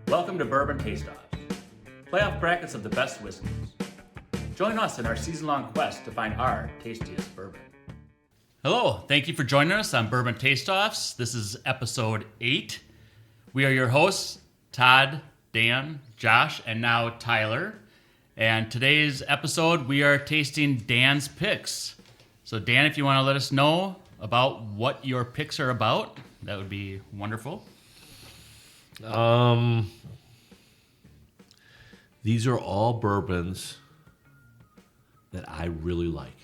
Welcome to Bourbon Tasteoff, playoff brackets of the best whiskeys. Join us in our season-long quest to find our tastiest bourbon. Hello, thank you for joining us on Bourbon Tasteoffs. This is episode 8. We are your hosts, Todd, Dan, Josh, and now Tyler. And today's episode, we are tasting Dan's picks. So Dan, if you want to let us know about what your picks are about, that would be wonderful. These are all bourbons that I really like.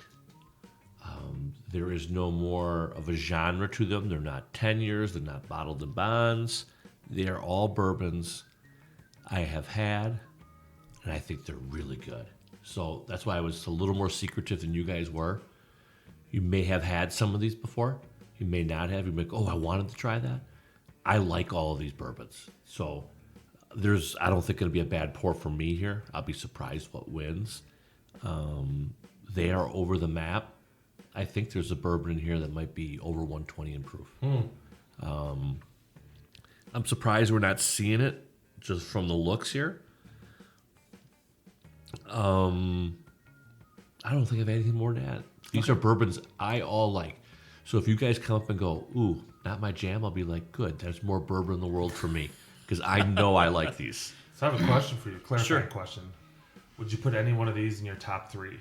There is no more of a genre to them. They're not 10 years. They're not bottled in bonds. They are all bourbons I have had, and I think they're really good. So that's why I was a little more secretive than you guys were. You may have had some of these before. You may not have. You may go, oh, I wanted to try that. I like all of these bourbons. So I don't think it'll be a bad pour for me here. I'll be surprised what wins. They are over the map. I think there's a bourbon in here that might be over 120 in proof. I'm surprised we're not seeing it just from the looks here. I don't think I've had anything more than that. These are bourbons I all like. So if you guys come up and go, ooh, not my jam, I'll be like, good, there's more bourbon in the world for me. Because I know I like these. So I have a question for you, clarifying question. Would you put any one of these in your top 3?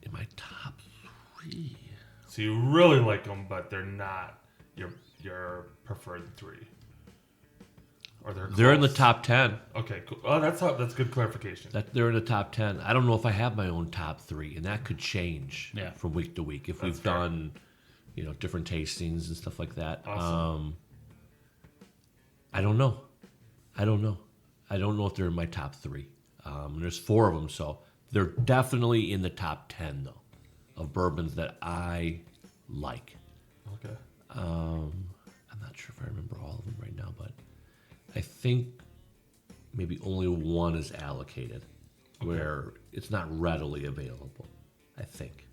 In my top 3? So you really like them, but they're not your preferred 3? Or they're in the top 10. Okay, cool. Oh, that's good clarification. They're in the top 10. I don't know if I have my own top 3, and that could change from week to week if we've done, different tastings and stuff like that. Awesome. I don't know. I don't know if they're in my top 3. There's 4 of them, so they're definitely in the top 10 though of bourbons that I like. Okay. I'm not sure if I remember all of them right now, but I think maybe only one is allocated where it's not readily available, I think.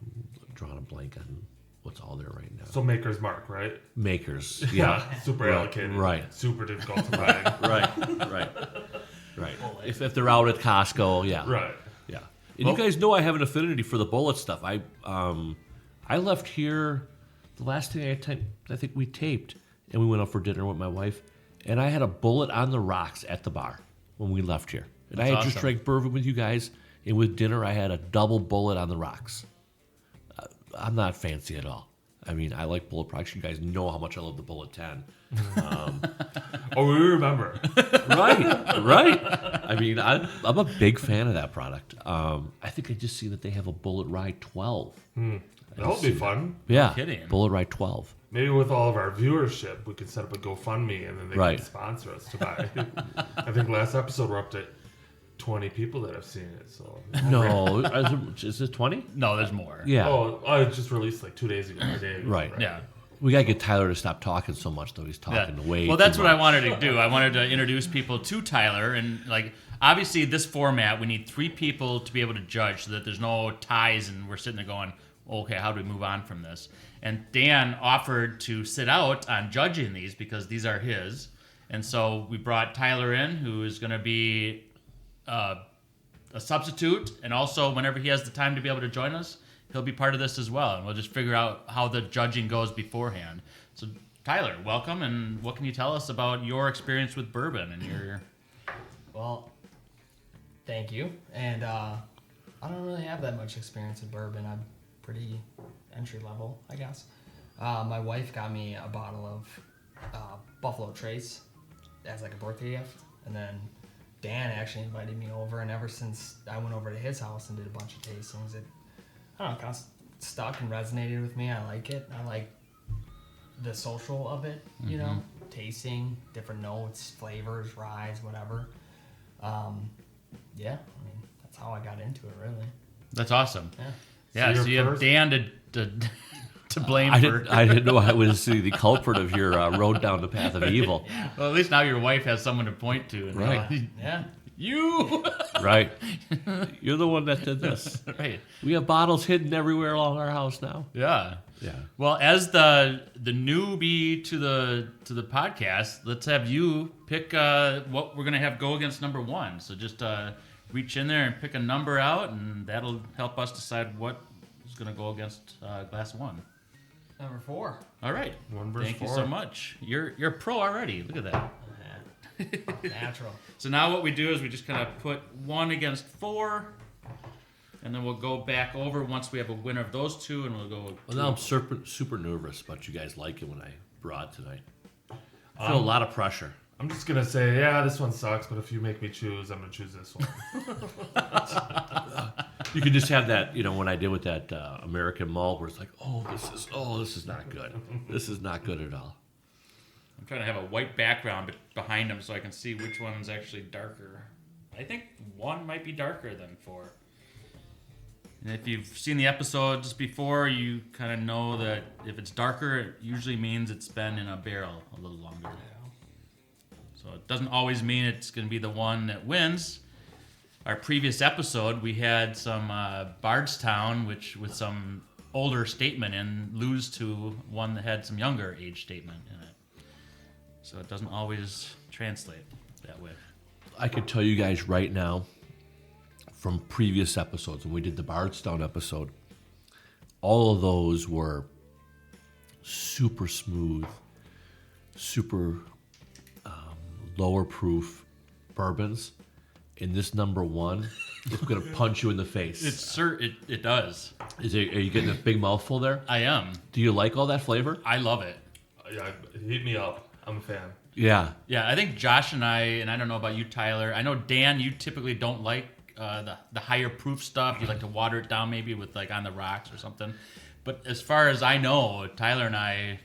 I'm drawing a blank on what's all there right now. So Maker's Mark, right? Makers, yeah. Super allocated. Right. Super difficult to find. Right. If they're out at Costco, yeah. Right. Yeah. And you guys know I have an affinity for the bullet stuff. I left here the last thing I think we taped, and we went out for dinner with my wife, and I had a bullet on the rocks at the bar when we left here. And I had just drank bourbon with you guys, and with dinner I had a double bullet on the rocks. I'm not fancy at all. I mean, I like bullet products. You guys know how much I love the Bullet 10. We remember. Right. I mean, I'm a big fan of that product. I think I just see that they have a Bullet Rye 12. That would be fun. Yeah, No kidding. Bullet Rye 12. Maybe with all of our viewership, we could set up a GoFundMe and then they can sponsor us to buy. I think last episode we're up to 20 people that have seen it. So No, is it 20? No, there's more. Yeah. Oh, it just released like 2 days ago. Right. Yeah. We got to get Tyler to stop talking so much, though. He's talking way Well, that's too what I much. wanted to do. I wanted to introduce people to Tyler. And, obviously, this format, we need 3 people to be able to judge so that there's no ties and we're sitting there going, okay, how do we move on from this? And Dan offered to sit out on judging these because these are his. And so we brought Tyler in, who is going to be a substitute. And also, whenever he has the time to be able to join us, he'll be part of this as well. And we'll just figure out how the judging goes beforehand. So, Tyler, welcome. And what can you tell us about your experience with bourbon and your... Well, thank you. And I don't really have that much experience with bourbon. I'm pretty entry level, I guess. My wife got me a bottle of Buffalo Trace as like a birthday gift. And then Dan actually invited me over. And ever since I went over to his house and did a bunch of tastings, it kind of stuck and resonated with me. I like it. I like the social of it, tasting, different notes, flavors, ryes, whatever. Yeah, I mean, that's how I got into it, really. That's awesome. Yeah. Yeah, so you have Dan to blame I for... I didn't know I was the culprit of your road down the path of evil. Well, at least now your wife has someone to point to. And Right. Yeah. You. Right. You're the one that did this. Right. We have bottles hidden everywhere along our house now. Yeah. Yeah. Well, as the newbie to the podcast, let's have you pick what we're gonna have go against number one. So just reach in there and pick a number out, and that'll help us decide what is gonna go against glass one. Number 4. All right. 1 versus Thank 4. you so much. You're a pro already. Look at that. Natural. So now what we do is we just kind of put 1 against 4, and then we'll go back over once we have a winner of those 2, and we'll go. Well, now I'm super nervous about you guys liking what I brought tonight. I feel a lot of pressure. I'm just gonna say, yeah, this one sucks, but if you make me choose, I'm gonna choose this one. You could just have that, when I did with that American malt, where it's like, this is not good. This is not good at all. I'm trying to have a white background behind them so I can see which one's actually darker. I think 1 might be darker than 4. And if you've seen the episodes before, you kind of know that if it's darker, it usually means it's been in a barrel a little longer. So it doesn't always mean it's going to be the one that wins. Our previous episode, we had some Bardstown, which with some older statement in, lose to one that had some younger age statement in it. So it doesn't always translate that way. I can tell you guys right now, from previous episodes, when we did the Bardstown episode, all of those were super smooth, super lower proof bourbons. And this number 1 is going to punch you in the face. It does. Are you getting a big mouthful there? I am. Do you like all that flavor? I love it. Yeah, heat me up. I'm a fan. Yeah. Yeah, I think Josh and I don't know about you, Tyler. I know, Dan, you typically don't like the higher proof stuff. You like to water it down maybe with like On the Rocks or something. But as far as I know, Tyler and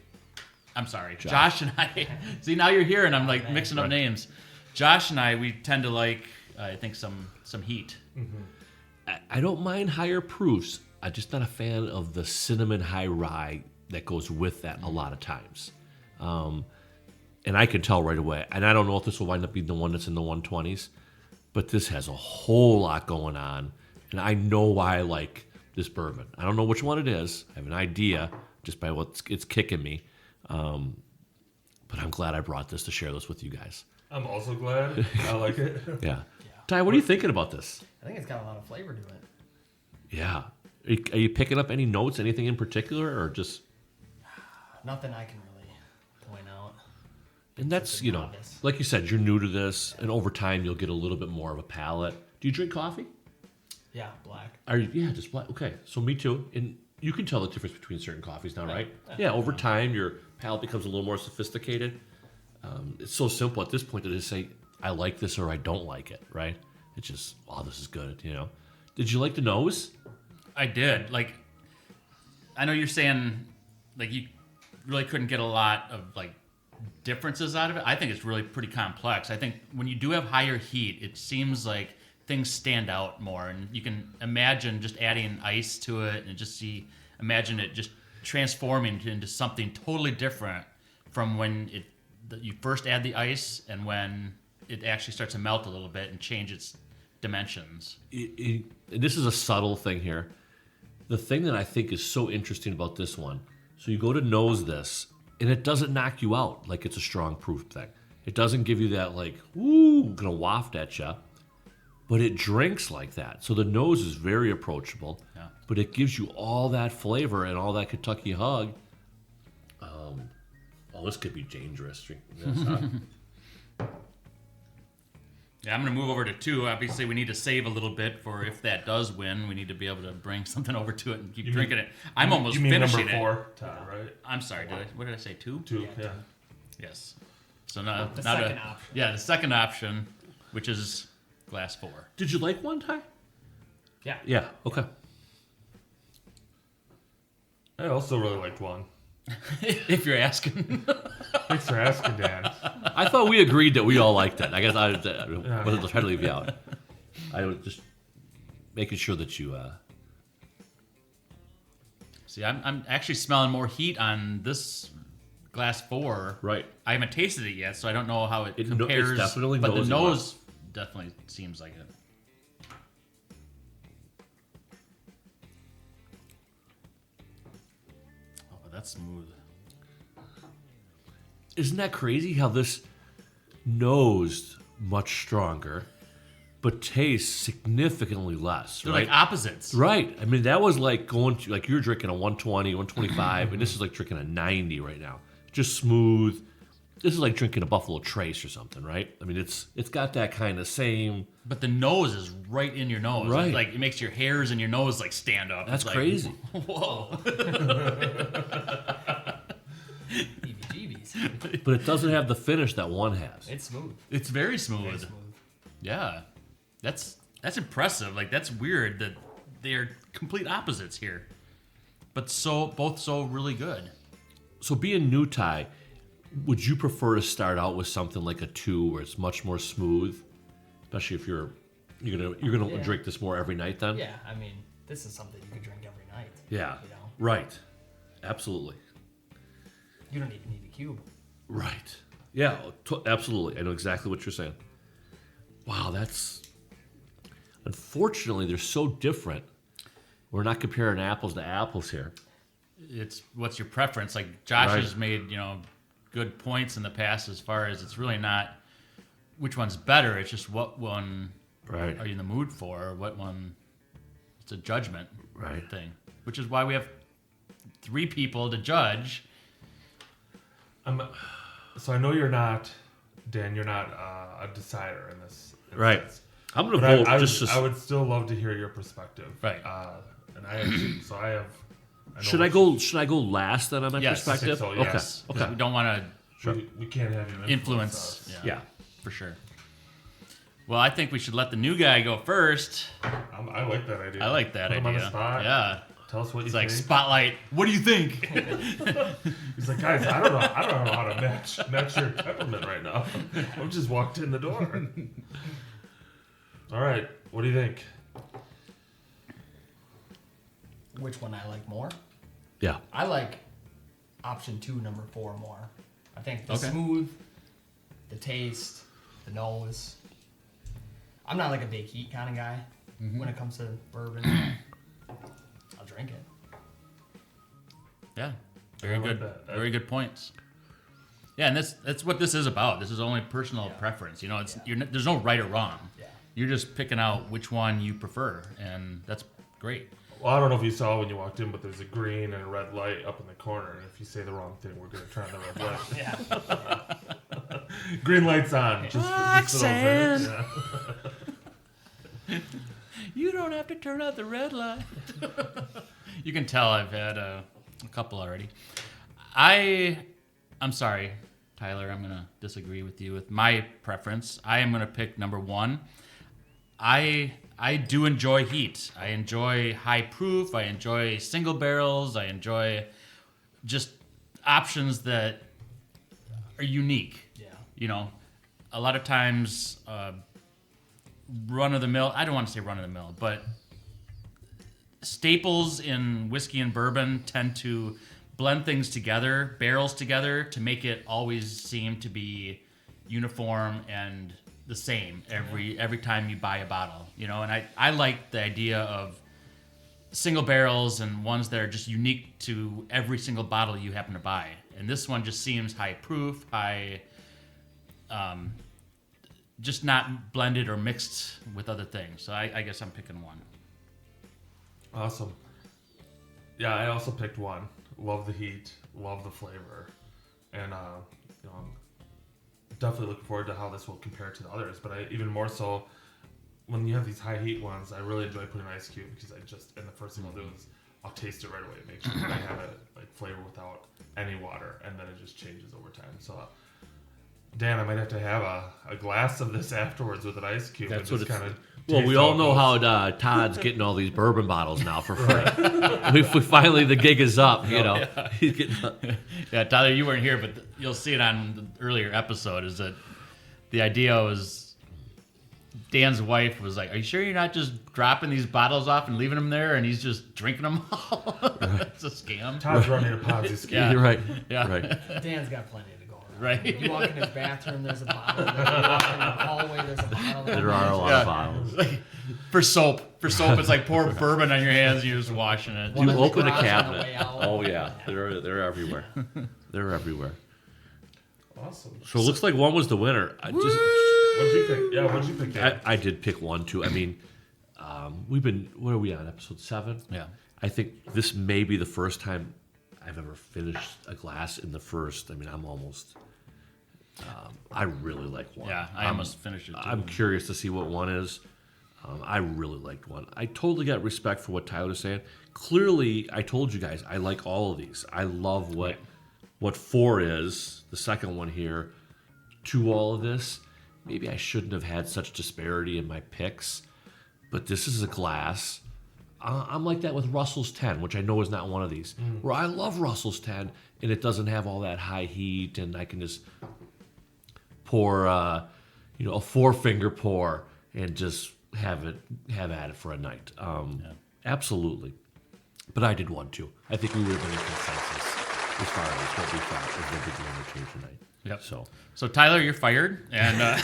I'm sorry, Josh and I. See, now you're here and I'm like mixing up names. Josh and I, we tend to like, I think, some heat. Mm-hmm. I don't mind higher proofs. I'm just not a fan of the cinnamon high rye that goes with that a lot of times. And I can tell right away. And I don't know if this will wind up being the one that's in the 120s, but this has a whole lot going on. And I know why I like this bourbon. I don't know which one it is. I have an idea just by what it's kicking me. But I'm glad I brought this to share this with you guys. I'm also glad. I like it. Yeah. Ty, what are you thinking about this? I think it's got a lot of flavor to it. Yeah. Are you picking up any notes, anything in particular, or just... Nothing I can really point out. And that's, It's a novice. like you said, you're new to this, and over time you'll get a little bit more of a palate. Do you drink coffee? Yeah, black. Yeah, just black. Okay, so me too. And you can tell the difference between certain coffees now, right? Yeah, over time your palate becomes a little more sophisticated. It's so simple at this point to just say, I like this or I don't like it, right? It's just, this is good, Did you like the nose? I did. Like, I know you're saying, like, you really couldn't get a lot of, like, differences out of it. I think it's really pretty complex. I think when you do have higher heat, it seems like things stand out more. And you can imagine just adding ice to it and imagine it just transforming into something totally different from when you first add the ice and when it actually starts to melt a little bit and change its dimensions. This is a subtle thing here. The thing that I think is so interesting about this one, so you go to nose this, and it doesn't knock you out like it's a strong proof thing. It doesn't give you that like, ooh, gonna waft at you, but it drinks like that. So the nose is very approachable, but it gives you all that flavor and all that Kentucky hug. This could be dangerous drinking this, huh? Yeah, I'm going to move over to 2. Obviously, we need to save a little bit for if that does win. We need to be able to bring something over to it and keep drinking it. I'm almost finishing number 4, Todd, right? I'm sorry. What did I say? 2? 2, yeah. Yes. So now The second option. Yeah, the second option, which is glass 4. Did you like one, Ty? Yeah. Yeah, okay. I also really liked 1. If you're asking. Thanks for asking, Dan. I thought we agreed that we all liked it. I guess I wasn't trying to leave you out. I was just making sure that you... See, I'm actually smelling more heat on this glass 4. Right. I haven't tasted it yet, so I don't know how it It's compares. definitely but the nosy nose definitely seems like it. Oh, but that's smooth. Isn't that crazy how this nosed much stronger, but tastes significantly less, They're right? like opposites. Right. I mean, that was like going to, like you're drinking a 120, 125, and this is like drinking a 90 right now. Just smooth. This is like drinking a Buffalo Trace or something, right? I mean, it's got that kind of same. But the nose is right in your nose. Right. It's like it makes your hairs in your nose like stand up. That's It's like, crazy. Whoa. EBGBs. But it doesn't have the finish that one has. It's smooth. It's very smooth. Very smooth. Yeah. That's impressive. Like that's weird that they're complete opposites here. But both so really good. So being new Thai, would you prefer to start out with something like a 2 where it's much more smooth, especially if you're gonna Yeah. drink this more every night then? Yeah, I mean, this is something you could drink every night. Yeah. You know, Right. Absolutely. you don't even need a cube. Right. Yeah, absolutely. I know exactly what you're saying. Wow, that's... Unfortunately, they're so different. We're not comparing apples to apples here. It's what's your preference? Like Josh Right. has made, good points in the past as far as it's really not which one's better. It's just what one Right. are you in the mood for, or what one. It's a judgment Right. thing, which is why we have 3 people to judge. So I know you're not, Dan. You're not a decider in this. Right. instance. I'm going to But vote I would still love to hear your perspective. Right. And I have, so I have. I know Should I go last then on my Yes, I perspective? think so, yes. Okay. We don't want to We can't have you influence. us. Yeah. For sure. Well, I think we should let the new guy go first. I like that idea. I like that Put him idea. on the spot. Yeah. Tell us what It's you like think. spotlight. What do you think? He's like, guys, I don't know how to match your temperament right now. I've just walked in the door. All right, what do you think? Which one I like more? Yeah. I like option 2, number 4 more. I think the Okay. smooth, the taste, the nose. I'm not like a big heat kind of guy when it comes to bourbon. I'll drink it. Yeah. Very I like good. that. Very good points. Yeah, and that's what this is about. This is only personal Yeah. preference. There's no right or wrong. Yeah. You're just picking out which one you prefer, and that's great. Well, I don't know if you saw when you walked in, but there's a green and a red light up in the corner. And if you say the wrong thing, we're going to turn the red light. Yeah. Green light's on. Just Roxanne. Yeah. You don't have to turn out the red light. You can tell I've had a couple already. I'm sorry, Tyler. I'm going to disagree with you with my preference. I am going to pick number 1. I do enjoy heat. I enjoy high proof. I enjoy single barrels. I enjoy just options that are unique. Yeah. A lot of times, run of the mill. I don't want to say run of the mill, but staples in whiskey and bourbon tend to blend things together, barrels together, to make it always seem to be uniform and the same every time you buy a bottle, and I like the idea of single barrels and ones that are just unique to every single bottle you happen to buy. And this one just seems high proof, just not blended or mixed with other things. So I guess I'm picking 1. Awesome. Yeah, I also picked 1. Love the heat, love the flavor, and I'm definitely looking forward to how this will compare to the others. But even more so, when you have these high heat ones, I really enjoy putting an ice cube because and the first thing I'll do is I'll taste it right away, make sure that I have it like flavor without any water, and then it just changes over time. So, Dan, I might have to have a glass of this afterwards with an ice cube. That's and what just it's. kind of. Well, we all know how Todd's getting all these bourbon bottles now for free. we finally the gig is up, Yeah. He's getting. Yeah, Tyler, you weren't here, but you'll see it on the earlier episode. Is that the idea was Dan's wife was like, "Are you sure you're not just dropping these bottles off and leaving them there?" And he's just drinking them all. It's a scam. Todd's running a Ponzi scheme. Yeah. You're right. Yeah. Right. Dan's got plenty to go right? You walk in his bathroom, there's a bottle there. You walk in the hallway, there's a bottle there. There are a lot Yeah. of bottles. For soap, it's like pour bourbon on your hands and you're just washing it. One You in the open a garage on the cabinet. way out. Oh yeah, they're everywhere. They're everywhere. Awesome. So it looks like one was the winner. What'd you pick? Yeah, what'd you pick? Dan? I did pick one too. I mean, what are we on, episode 7? Yeah. I think this may be the first time I've ever finished a glass in the first. I mean, I'm almost. I really like one. Yeah, I almost finished it too. I'm curious to see what one is. I really liked one. I totally got respect for what Tyler was saying. Clearly, I told you guys I like all of these. I love what 4 is, the second one here, to all of this. Maybe I shouldn't have had such disparity in my picks, but this is a glass. I'm like that with Russell's 10, which I know is not one of these, where I love Russell's 10, and it doesn't have all that high heat, and I can just pour, a 4-finger pour and just have at it for a night. Absolutely. But I did one too. I think we would have been in consensus as far as what we thought was the big winner here tonight. Yep. So Tyler, you're fired, and That's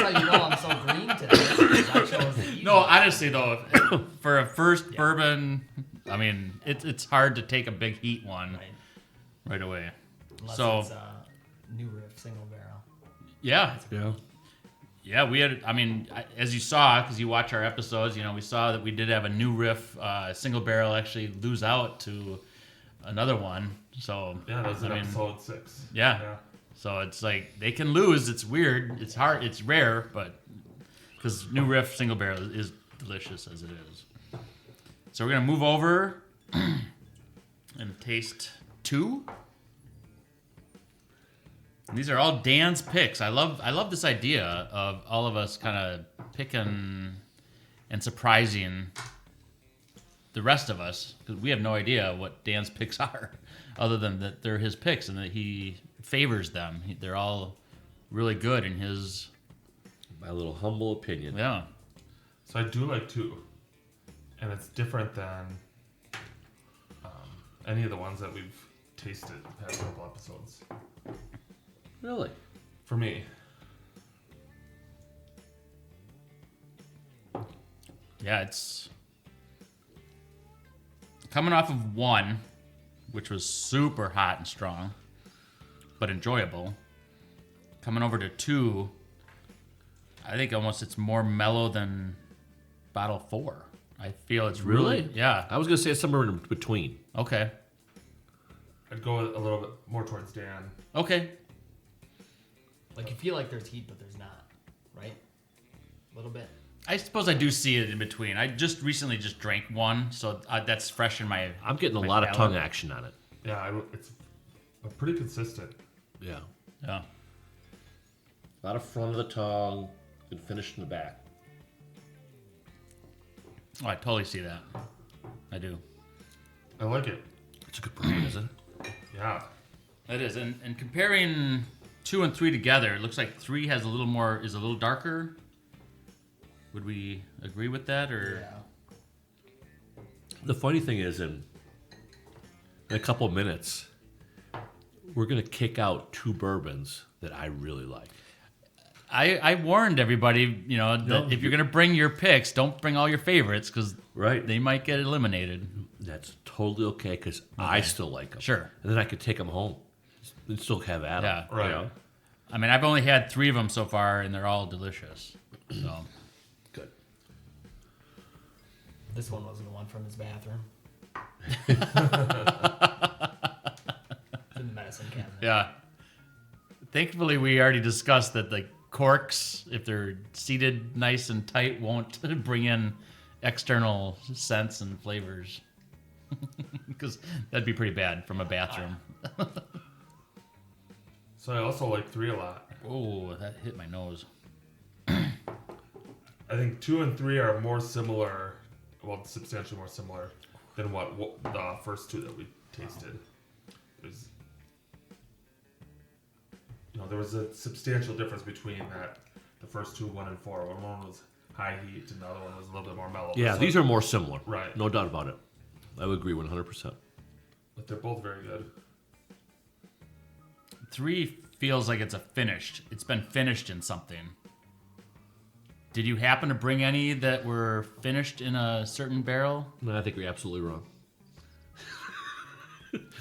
how you know I'm so green today. I chose the easy no, one. honestly though, for a first bourbon, I mean, it's hard to take a big heat one right away. Unless So it's new riff single barrel. yeah, yeah, we had. I mean, as you saw, because you watch our episodes, we saw that we did have a new riff single barrel actually lose out to another one. So Yeah, that was in I mean, episode 6. Yeah. So it's like they can lose. It's weird. It's hard. It's rare, but because new riff single barrel is delicious as it is. So we're gonna move over and taste 2. And these are all Dan's picks. I love this idea of all of us kind of picking and surprising the rest of us, because we have no idea what Dan's picks are, other than that they're his picks and that he favors them. They're all really good in his. my little humble opinion. Yeah. So I do like 2. And it's different than any of the ones that we've tasted the past couple episodes. Really? For me. Yeah, it's coming off of 1, which was super hot and strong, but enjoyable. Coming over to 2, I think almost it's more mellow than bottle 4. I feel it's really? Yeah. I was gonna say it's somewhere in between. Okay. I'd go a little bit more towards Dan. Okay. Like you feel like there's heat, but there's not, right? A little bit. I suppose I do see it in between. I just recently just drank one, so that's fresh in my. I'm getting a my lot of palate. tongue action on it. Yeah, it's pretty consistent. Yeah. Yeah. A lot of front of the tongue and finish in the back. Oh, I totally see that. I do. I like it. It's a good bourbon, isn't it? Yeah. It is, and comparing 2 and 3 together, it looks like 3 has a little darker. Would we agree with that, or? Yeah. The funny thing is, in a couple of minutes, we're gonna kick out 2 bourbons that I really like. I warned everybody, that if you're gonna bring your picks, don't bring all your favorites because Right. they might get eliminated. That's totally okay because I still like them. Sure. And then I could take them home and still have at them. Yeah. Right. You know? I mean, I've only had 3 of them so far, and they're all delicious. So Good. This one wasn't the one from his bathroom. It's in the medicine cabinet. yeah. Thankfully, we already discussed that the corks, if they're seated nice and tight, won't bring in external scents and flavors. Because that'd be pretty bad from a bathroom. So I also like 3 a lot. Oh, that hit my nose. I think 2 and 3 are more similar, well, substantially more similar than what the first 2 that we tasted. There was a substantial difference between the first 2, 1 and 4. One was high heat, and the other one was a little bit more mellow. Yeah, So- these are more similar. Right. No doubt about it. I would agree 100%. But they're both very good. 3 feels like it's it's been finished in something. Did you happen to bring any that were finished in a certain barrel? No, I think you're absolutely wrong.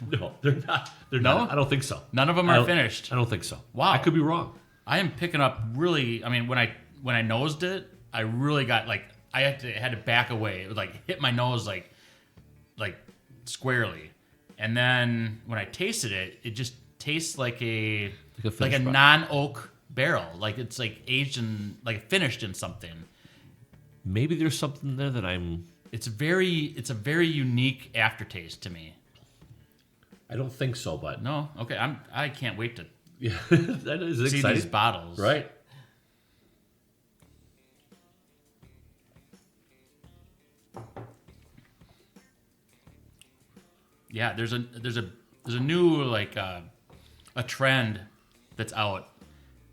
No, they're not. They're No? not. I don't think so. None of them I are don't- finished. I don't think so. Wow. I could be wrong. I am picking up really. I mean, when I nosed it, I really got like I had to back away. It would like hit my nose like squarely, and then when I tasted it, it just tastes like a Like a finished product. non-oak barrel. Like it's like aged in like finished in something. Maybe there's something there that I'm. It's a very unique aftertaste to me. I don't think so, but No, okay, I can't wait to yeah, that is see exciting. these bottles. Right. Yeah, there's a new like a trend that's out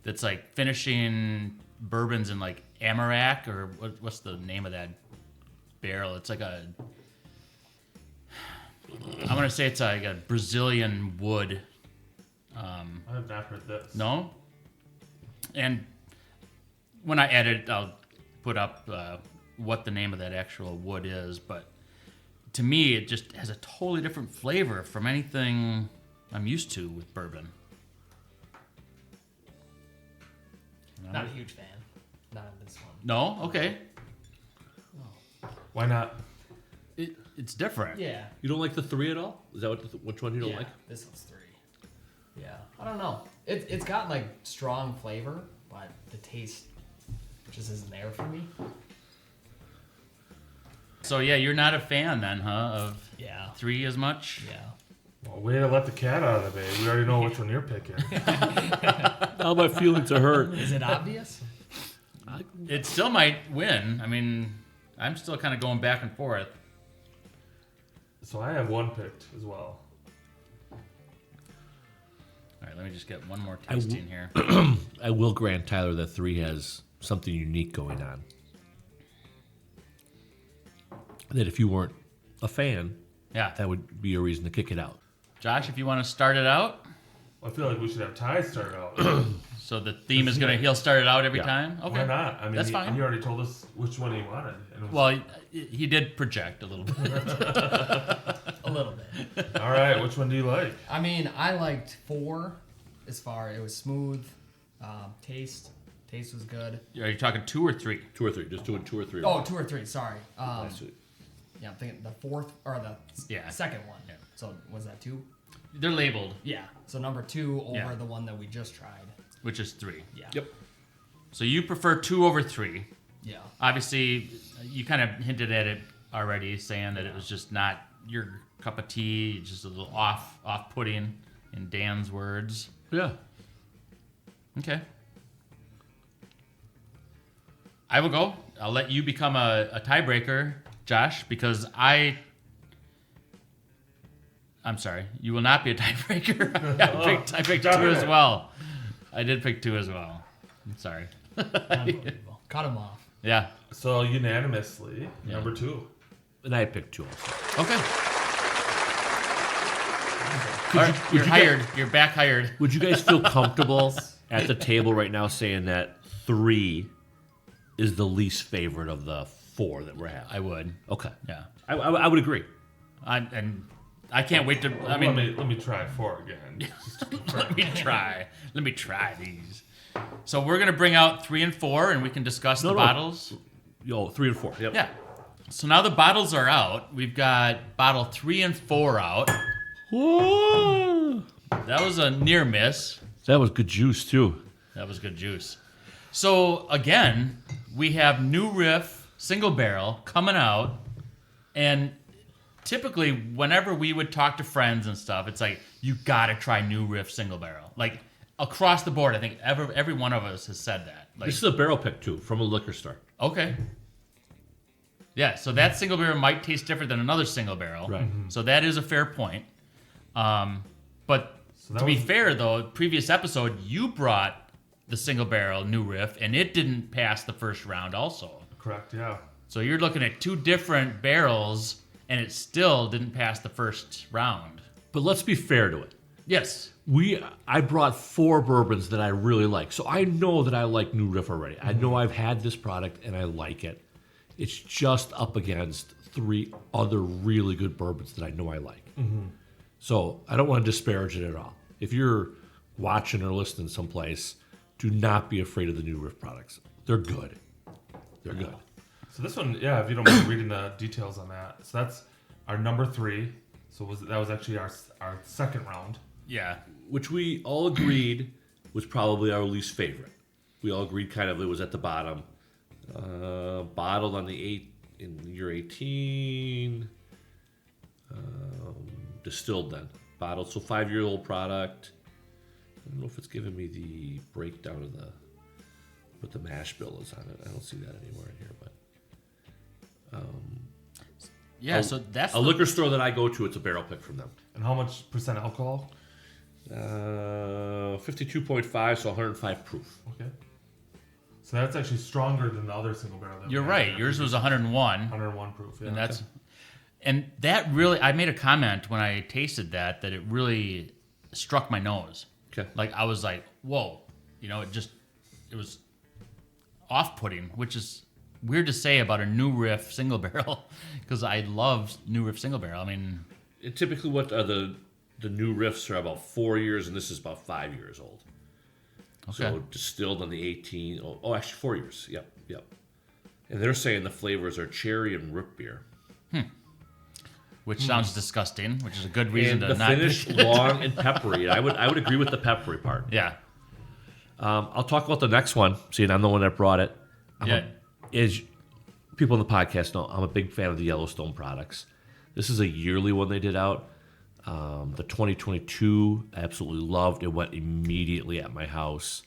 that's like finishing bourbons in like Amarak or what's the name of that barrel? It's like I'm gonna say it's like a Brazilian wood. I have not heard this. No? And when I edit, I'll put up what the name of that actual wood is. But to me, it just has a totally different flavor from anything I'm used to with bourbon. Not a huge fan. Not of this one. No? Okay. Why not? It's different. Yeah. You don't like the 3 at all? Is that which one you don't Yeah, like? this one's 3. Yeah, I don't know. It's got like strong flavor, but the taste just isn't there for me. So yeah, you're not a fan then, huh? Of Yeah. 3 as much? Yeah. Well, way to let the cat out of the bag. We already know which one you're picking. Now my feelings are hurt. Is it obvious? It still might win. I mean, I'm still kind of going back and forth. So I have one picked as well. All right, let me just get one more tasting here. I will grant Tyler that 3 has something unique going on. That if you weren't a fan, Yeah. that would be a reason to kick it out. Josh, if you want to start it out. I feel like we should have Ty start out. So the theme is he'll start it out every Yeah. time? Okay. Why not? I mean, That's fine. He already told us which one he wanted. And it was, Well, he did project a little bit. A little bit. all right, which one do you like? I mean, I liked 4 as far it was smooth. Taste was good. Are you talking 2 or 3? 2 or 3. Just doing 2 or 3. Oh, 2 or 3. Sorry. Last week. Yeah, I'm thinking the 4th or the Yeah. second one. Yeah. So was that 2? They're labeled, Yeah. So number 2 over Yeah. the one that we just tried. which is 3. Yeah. Yep. So you prefer 2 over 3. Yeah. Obviously, you kind of hinted at it already, saying that it was just not your cup of tea, just a little off-putting, in Dan's words. Yeah. Okay. I will go. I'll let you become a tiebreaker, Josh, because I'm sorry. You will not be a tiebreaker. I picked 2 as well. I did pick 2 as well. I'm sorry. Unbelievable. Cut him off. Yeah. So unanimously, number 2. And I picked 2 also. Okay. All right, you're hired. You're back hired. Would you guys feel comfortable at the table right now saying that 3 is the least favorite of the 4 that we're having? I would. Okay. Yeah. I would agree. And I can't wait to. I mean, let me try 4 again. Just to confirm. Let me try these. So we're gonna bring out 3 and 4, and we can discuss the No. bottles. Yo, 3 and 4. Yep. Yeah. So now the bottles are out. We've got bottle 3 and 4 out. Whoa. That was a near miss. That was good juice too. That was good juice. So again, we have New Riff single barrel coming out, and typically whenever we would talk to friends and stuff, it's like you gotta try New Riff single barrel. Like across the board, I think every one of us has said that. Like, This is a barrel pick too from a liquor store. okay. Yeah, so that single barrel might taste different than another single barrel. Right. So that is a fair point. But that to be was- fair, though, previous episode, you brought the single barrel New Riff, and it didn't pass the first round also. Correct, yeah. So you're looking at 2 different barrels, and it still didn't pass the first round. But let's be fair to it. Yes. I brought 4 bourbons that I really like. So I know that I like New Riff already. I know I've had this product and I like it. It's just up against 3 other really good bourbons that I know I like. So I don't want to disparage it at all. If you're watching or listening someplace, do not be afraid of the New Riff products. They're good. They're good. So this one, yeah, if you don't mind reading the details on that. So that's our number 3. So that was actually our second round. Yeah. Which we all agreed was probably our least favorite. We all agreed kind of it was at the bottom. Bottled on in year 18. Distilled then. Bottled, so 5-year-old product. I don't know if it's giving me the breakdown of what the mash bill is on it. I don't see that anywhere in here, but Yeah, so that's a liquor store that I go to, it's a barrel pick from them. And how much percent alcohol? 52.5, so 105 proof. Okay. So that's actually stronger than the other single barrel. That You're we right. had. Yours was 101. 101 proof. Yeah. And that really, I made a comment when I tasted that it really struck my nose. Okay. Like, I was like, whoa. You know, it was off-putting, which is weird to say about a New Riff single barrel, because I love New Riff single barrel. I mean, Typically, what are the new riffs are about 4 years, and this is about 5 years old. okay. So distilled on the 18. Actually 4 years. Yep. And they're saying the flavors are cherry and root beer. Which sounds disgusting, which is a good reason And to the not. finish long and peppery. I would agree with the peppery part. Yeah. I'll talk about the next one. Seeing I'm the one that brought it. As people in the podcast know, I'm a big fan of the Yellowstone products. This is a yearly one they did out. The 2022, I absolutely loved. It went immediately at my house.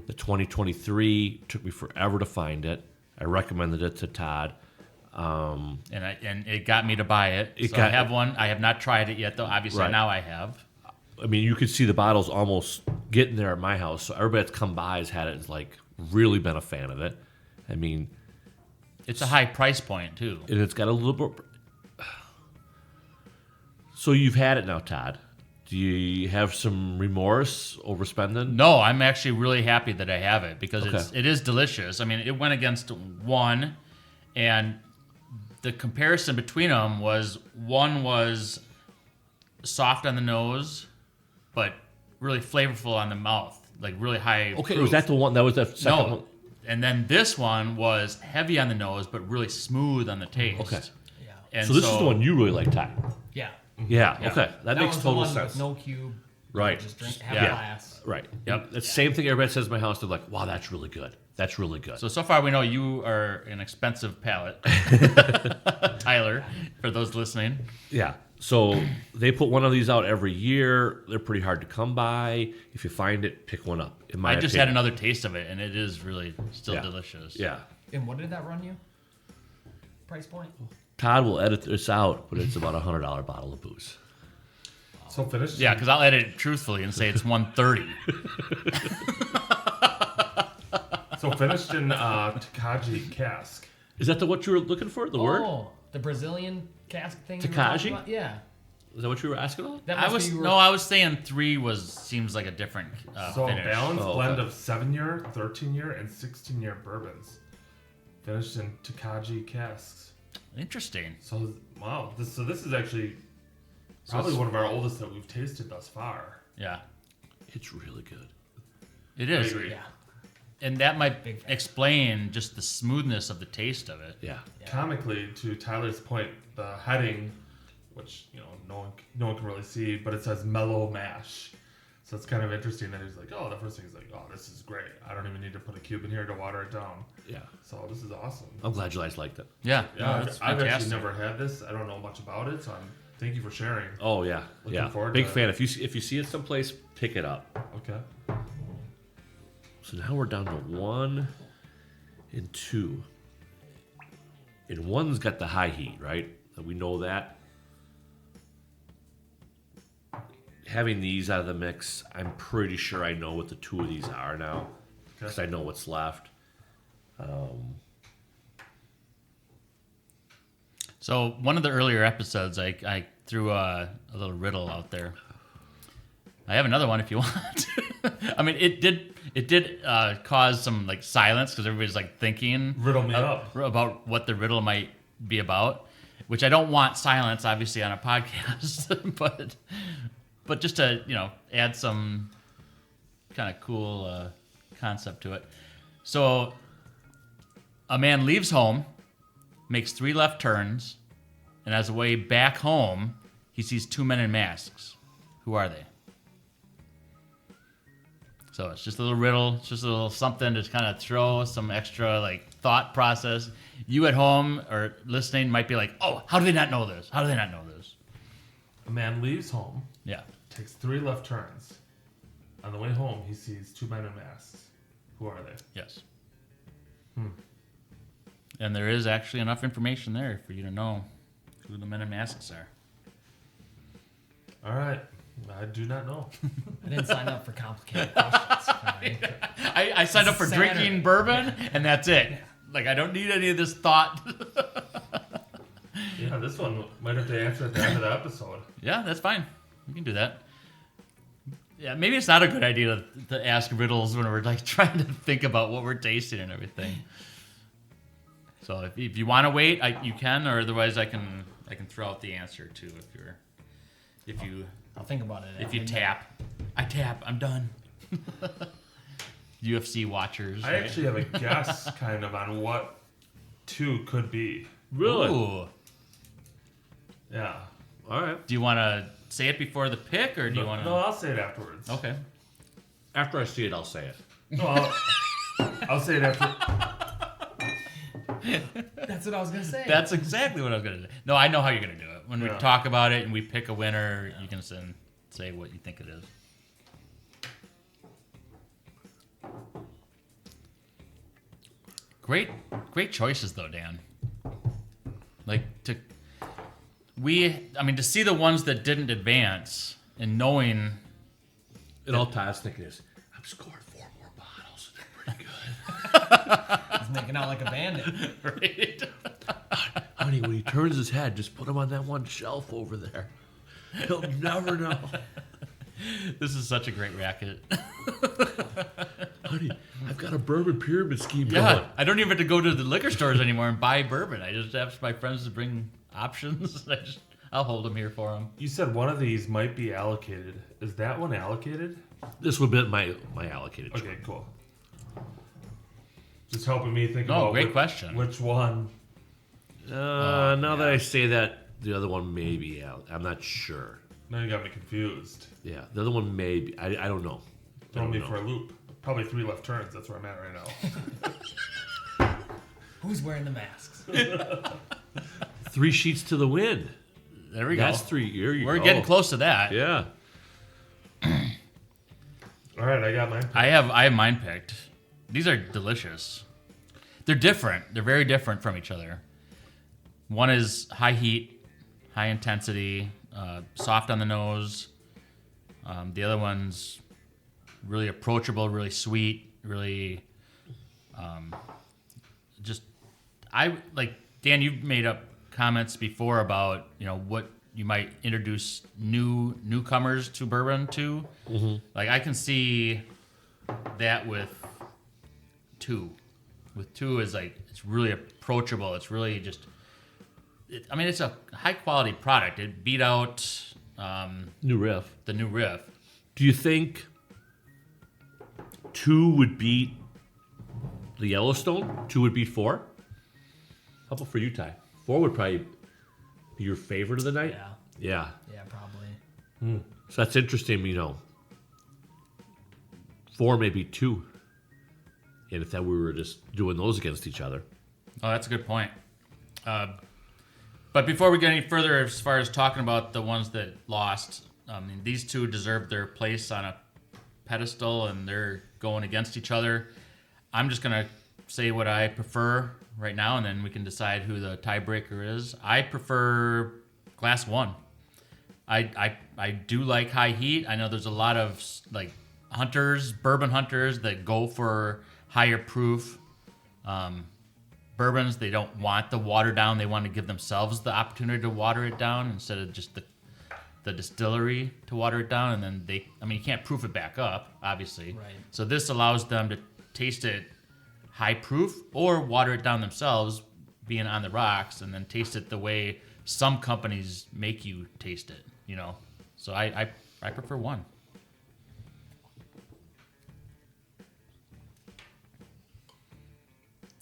The 2023 took me forever to find it. I recommended it to Todd. And it got me to buy it. I have one. I have not tried it yet, though. Obviously, Right. now I have. I mean, you could see the bottles almost getting there at my house. So everybody that's come by has had it, has like really been a fan of it. I mean, It's a high price point, too. and it's got a little bit. So you've had it now, Todd. Do you have some remorse over spending? No, I'm actually really happy that I have it because Okay. it is delicious. I mean, it went against one, and the comparison between them was one was soft on the nose, but really flavorful on the mouth, like really high. Okay, proof. was that the one? That was the second No, one? and then this one was heavy on the nose, but really smooth on the taste. Okay. Yeah. And So this is the one you really like, Todd. Yeah. Yeah, Yeah. okay. That makes was the total one sense. With no cube. Right. Just drink, have Yeah. a glass. Right. Yep. That's the same thing everybody says in my house. They're like, wow, that's really good. That's really good. So far we know you are an expensive palate, Tyler. For those listening, Yeah. So they put one of these out every year. They're pretty hard to come by. If you find it, pick one up. In my I just had opinion. another taste of it, and it is really still Yeah. delicious. Yeah. And what did that run you? Price point? Todd will edit this out, but it's about a $100 bottle of booze. So finished. Yeah, because I'll edit it truthfully and say it's 130. So finished in Takagi cask. Is that what you were looking for? The word? Oh, the Brazilian cask thing. you were Takaji? talking about? Yeah. Is that what you were asking about? That I must be I was saying 3 seems like a different So finish. a balanced Oh, blend okay. of 7-year, 13-year, and 16-year bourbons. Finished in Takagi casks. Interesting. So wow, this is actually probably one of our oldest that we've tasted thus far. Yeah, It's really good. it is. agree. Yeah. And that might Big fan. explain just the smoothness of the taste of it. Yeah. Comically, to Tyler's point, the heading, which no one can really see, but it says mellow mash. So it's kind of interesting that he's like, oh, the first thing he's like, oh, this is great. I don't even need to put a cube in here to water it down. Yeah. So this is awesome. I'm glad you guys liked it. Yeah, Yeah, no, that's I've actually fantastic. never had this. I don't know much about it, so thank you for sharing. Oh, yeah. Looking Yeah. forward Big to it. fan. If you see it someplace, pick it up. Okay. So now we're down to 1 and 2. And 1's got the high heat, right? We know that. Having these out of the mix, I'm pretty sure I know what the 2 of these are now. Because I know what's left. So one of the earlier episodes, I threw a little riddle out there. I have another one if you want. I mean, it did cause some like silence because everybody's like thinking Riddle me up. about what the riddle might be about, which I don't want silence obviously on a podcast, but just to add some kind of cool concept to it. So a man leaves home, makes 3 left turns, and as a way back home, he sees 2 men in masks. Who are they? So it's just a little riddle, it's just a little something to kind of throw some extra like thought process. You at home or listening might be like, oh, how do they not know this? How do they not know this? A man leaves home, Yeah. takes 3 left turns. On the way home, he sees 2 men in masks. Who are they? Yes. And there is actually enough information there for you to know who the men in masks are. All right. I do not know. I didn't sign up for complicated questions. Fine. I signed up for Saturday. drinking bourbon, and that's it. Like, I don't need any of this thought. Yeah, this one might have to answer at the end of the episode. Yeah, that's fine. We can do that. Yeah, maybe it's not a good idea to ask riddles when we're like trying to think about what we're tasting and everything. So if you want to wait, you can, or otherwise I can throw out the answer too if you I'll think about it. if you tap. I tap. I'm done. UFC watchers. I right? actually have a guess kind of on what 2 could be. Really? Ooh. Yeah. All right. Do you want to say it before the pick, or do you want to? No, I'll say it afterwards. Okay. After I see it, I'll say it. No, I'll say it after. That's what I was gonna say. That's exactly what I was going to do. No, I know how you're going to do it. When we Yeah. talk about it and we pick a winner, you can say what you think it is. Great choices though, Dan. Like to see the ones that didn't advance and knowing And all Todd's thinking is, I'm scoring 4 more bottles. They're pretty good. He's making out like a bandit. right? Honey, when he turns his head, just put him on that one shelf over there. He'll never know. This is such a great racket. Honey, I've got a bourbon pyramid scheme Yeah, going. I don't even have to go to the liquor stores anymore and buy bourbon. I just ask my friends to bring options. I'll hold them here for them. You said one of these might be allocated. Is that one allocated? This would be my allocated choice. Okay, cool. Just helping me think No, about great question. which one. Now that I say that, the other one may be out. I'm not sure. Now you got me confused. Yeah, the other one may be. I don't know. Throwing me know. for a loop. Probably 3 left turns. That's where I'm at right now. Who's wearing the masks? 3 sheets to the wind. There we go. That's 3. Here you We're go. getting close to that. Yeah. All right, I got mine. I have mine picked. These are delicious. They're different. They're very different from each other. One is high heat, high intensity, soft on the nose. The other one's really approachable, really sweet, really Dan, you've made up comments before about what you might introduce newcomers to bourbon to. Mm-hmm. Like I can see that with 2. With 2 is like it's really approachable. It's really just. It's a high quality product. It beat out New riff. the new riff. Do you think 2 would beat the Yellowstone? 2 would beat 4? How about for you, Ty? 4 would probably be your favorite of the night? Yeah. Yeah. Yeah, probably. So that's interesting, 4 may be 2. And if that we were just doing those against each other. Oh, that's a good point. But before we get any further, as far as talking about the ones that lost, these 2 deserve their place on a pedestal, and they're going against each other. I'm just going to say what I prefer right now, and then we can decide who the tiebreaker is. I prefer Glass 1. I do like high heat. I know there's a lot of like bourbon hunters that go for higher proof bourbons. They don't want the water down. They want to give themselves the opportunity to water it down instead of just the distillery to water it down, and then you can't proof it back up, obviously. Right. So this allows them to taste it high proof or water it down themselves, being on the rocks, and then taste it the way some companies make you taste it, So I prefer one.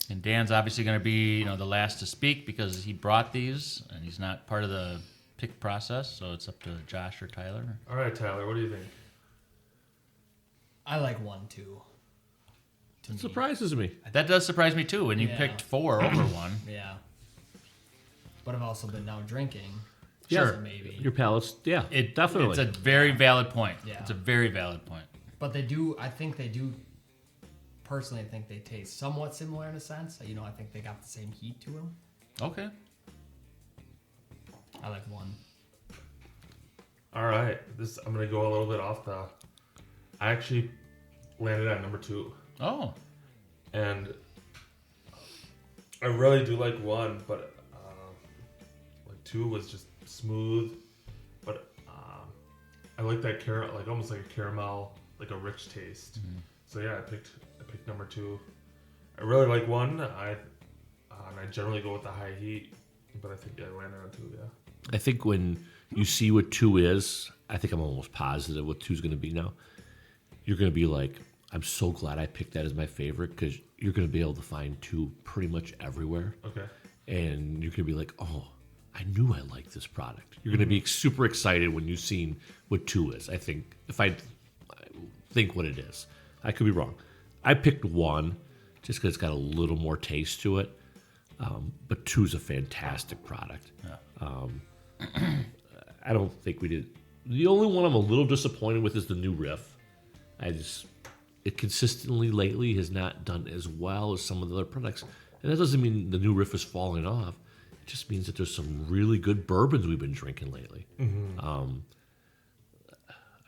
And Dan's obviously going to be, the last to speak because he brought these and he's not part of the pick process. So it's up to Josh or Tyler. All right, Tyler, what do you think? I like 1, 2. It surprises me. That does surprise me too when you Yeah. picked 4 over 1. Yeah. But I've also been now drinking. Sure. So maybe. Your palates, yeah, definitely. It's a very valid point. Yeah. It's a very valid point. But personally, I think they taste somewhat similar in a sense. I think they got the same heat to them. Okay. I like 1. All right, I'm gonna go a little bit off the. I actually landed at number 2, Oh. and I really do like 1, but like 2 was just smooth, but I like that almost like a caramel, like a rich taste. Mm-hmm. So yeah, I picked number 2. I really like 1. And I generally go with the high heat, but I think I landed on 2. Yeah. I think when you see what 2 is, I think I'm almost positive what 2 is going to be now. You're going to be like, I'm so glad I picked that as my favorite because you're going to be able to find 2 pretty much everywhere. Okay. And you're going to be like, oh, I knew I liked this product. You're going to be super excited when you've seen what 2 is. I think, if I think what it is. I could be wrong. I picked 1 just because it's got a little more taste to it. But 2 is a fantastic product. Yeah. I don't think we did. The only one I'm a little disappointed with is the new riff. It consistently lately has not done as well as some of the other products. And that doesn't mean the new riff is falling off. It just means that there's some really good bourbons we've been drinking lately. Mm-hmm.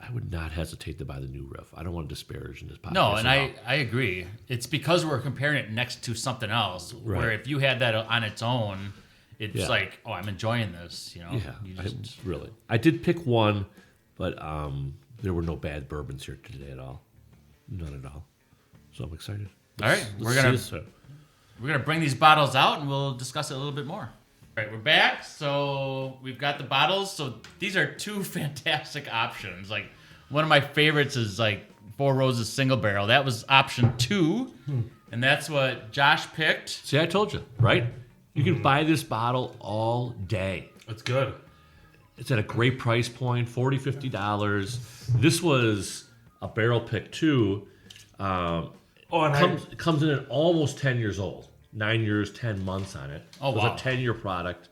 I would not hesitate to buy the new riff. I don't want to disparage in this podcast. No, and I agree. It's because we're comparing it next to something else. Right. Where if you had that on its own, it's Yeah. like, oh, I'm enjoying this. Yeah, You just, really. I did pick 1, but there were no bad bourbons here today at all. None at all. So I'm excited. all right, we're gonna bring these bottles out and we'll discuss it a little bit more. All right, we're back. So we've got the bottles. So these are 2 fantastic options. Like one of my favorites is like Four Roses single barrel. That was option 2, and that's what Josh picked. See, I told you, right? You can buy this bottle all day. It's good. It's at a great price point, $40, $50. This was a barrel pick too. And Comes in at almost 10 years old. 9 years, 10 months on it. Oh, It wow. was a 10-year product.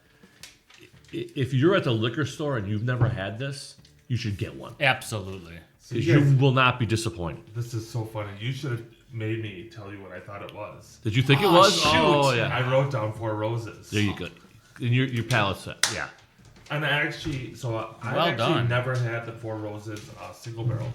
If you're at the liquor store and you've never had this, you should get one. Absolutely. Because you will not be disappointed. This is so funny. You should have made me tell you what I thought it was. Did you think it was? shoot. Oh, yeah. I wrote down Four Roses. There you go. And your palate set. Yeah. And I actually, I've Well actually done. never had the Four Roses single barrel,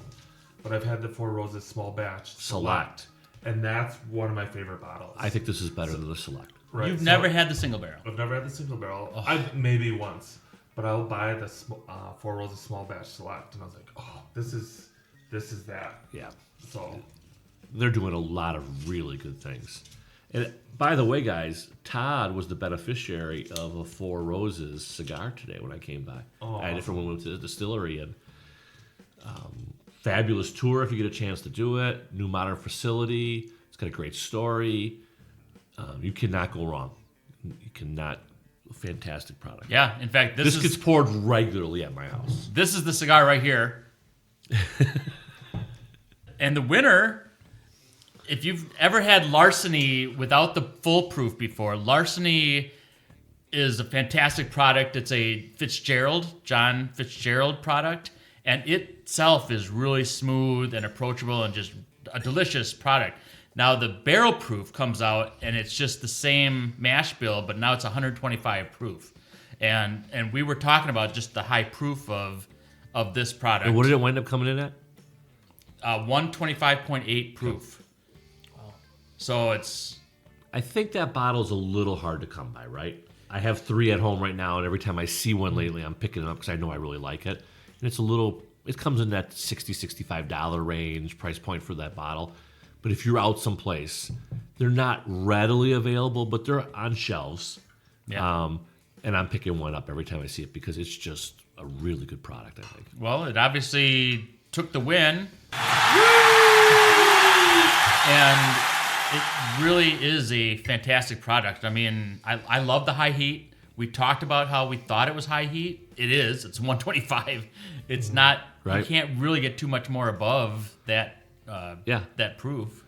but I've had the Four Roses small batch Select. and that's one of my favorite bottles. I think this is better than the Select. Right, You've so never had the single barrel. I've never had the single barrel. I've maybe once, but I'll buy the Four Roses small batch Select, and I was like, oh, this is that. Yeah. So They're doing a lot of really good things. And by the way, guys, Todd was the beneficiary of a Four Roses cigar today when I came by. Oh, I had it from when we went to the distillery. And fabulous tour if you get a chance to do it. New modern facility. It's got a great story. You cannot go wrong. You cannot. Fantastic product. Yeah. In fact, This gets poured regularly at my house. This is the cigar right here. And the winner, if you've ever had Larceny without the full proof before, Larceny is a fantastic product. It's a John Fitzgerald product, and it itself is really smooth and approachable and just a delicious product. Now the barrel proof comes out, and it's just the same mash bill, but now it's 125 proof. And we were talking about just the high proof of this product. And what did it wind up coming in at? 125.8 proof. Wow. So it's I think that bottle's a little hard to come by, right? I have 3 at home right now, and every time I see one lately, I'm picking it up because I know I really like it. And it's a little, it comes in that $60, $65 range price point for that bottle. But if you're out someplace, they're not readily available, but they're on shelves. Yeah. And I'm picking one up every time I see it because it's just a really good product, I think. Well, it obviously took the win. And it really is a fantastic product. I mean, I love the high heat. We talked about how we thought it was high heat. It is. It's 125. It's not, Right. You can't really get too much more above that that proof.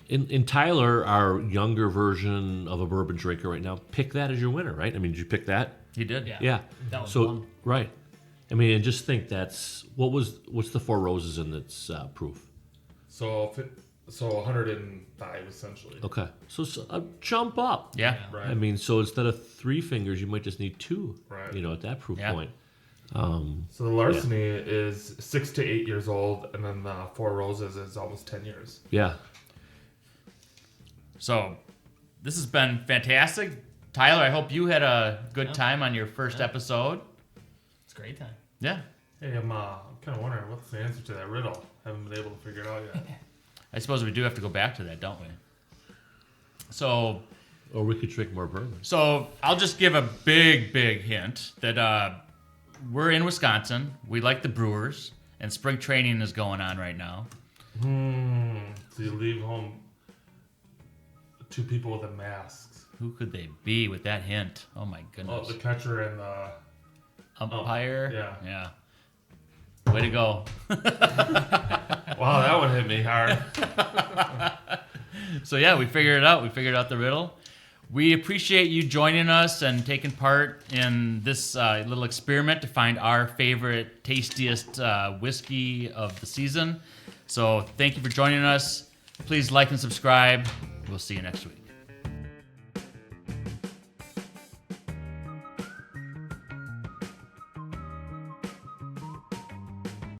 In Tyler, our younger version of a bourbon drinker right now, pick that as your winner, right? I mean, did you pick that? He did. Yeah. Yeah. That was so one. right. I mean, and just think what's the 4 Roses in its proof? So 105 essentially. Okay, so a jump up. Yeah. Right. I mean, so instead of 3 fingers, you might just need 2. Right. You know, at that proof Yeah. point. So the Larceny is 6 to 8 years old, and then the 4 Roses is almost 10 years. Yeah. So this has been fantastic. Tyler, I hope you had a good time on your first episode. It's a great time. Yeah. Hey, I'm kind of wondering what's the answer to that riddle. Haven't been able to figure it out yet. I suppose we do have to go back to that, don't we? So Or we could drink more bourbon. I'll just give a big hint that we're in Wisconsin. We like the Brewers, and spring training is going on right now. So you leave home 2 people with masks. Who could they be with that hint? Oh my Oh, goodness. the catcher and the Umpire? yeah. Way to go. Wow, that one hit me hard. So yeah, we figured it out. We figured out the riddle. We appreciate you joining us and taking part in this little experiment to find our favorite, tastiest whiskey of the season. So thank you for joining us. Please like and subscribe. We'll see you next week.